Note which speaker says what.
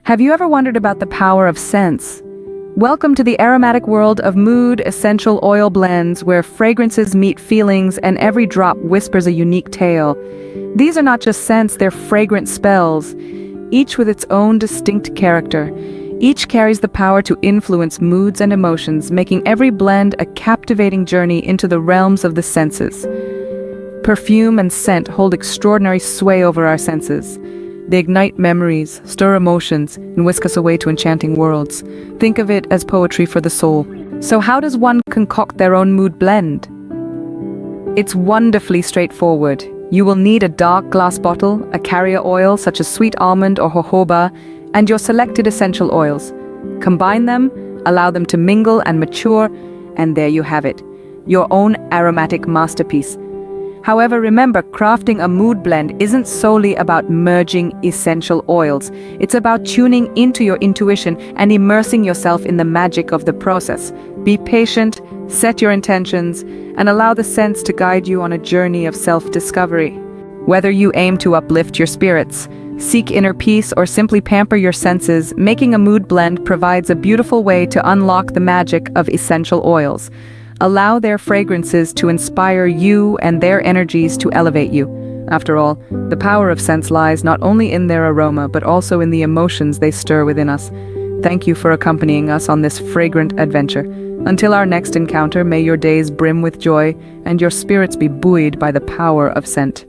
Speaker 1: Have you ever wondered about the power of scents? Welcome to the aromatic world of mood essential oil blends where fragrances meet feelings and every drop whispers a unique tale. These are not just scents, they're fragrant spells, each with its own distinct character. Each carries the power to influence moods and emotions, making every blend a captivating journey into the realms of the senses. Perfume and scent hold extraordinary sway over our senses. They ignite memories, stir emotions, and whisk us away to enchanting worlds. Think of it as poetry for the soul. So how does one concoct their own mood blend? It's wonderfully straightforward. You will need a dark glass bottle, a carrier oil such as sweet almond or jojoba, and your selected essential oils. Combine them, allow them to mingle and mature, and there you have it, your own aromatic masterpiece. However, remember, crafting a mood blend isn't solely about merging essential oils. It's about tuning into your intuition and immersing yourself in the magic of the process. Be patient, set your intentions, and allow the scents to guide you on a journey of self-discovery. Whether you aim to uplift your spirits, seek inner peace, or simply pamper your senses, making a mood blend provides a beautiful way to unlock the magic of essential oils. Allow their fragrances to inspire you and their energies to elevate you. After all, the power of scents lies not only in their aroma, but also in the emotions they stir within us. Thank you for accompanying us on this fragrant adventure. Until our next encounter, may your days brim with joy and your spirits be buoyed by the power of scent.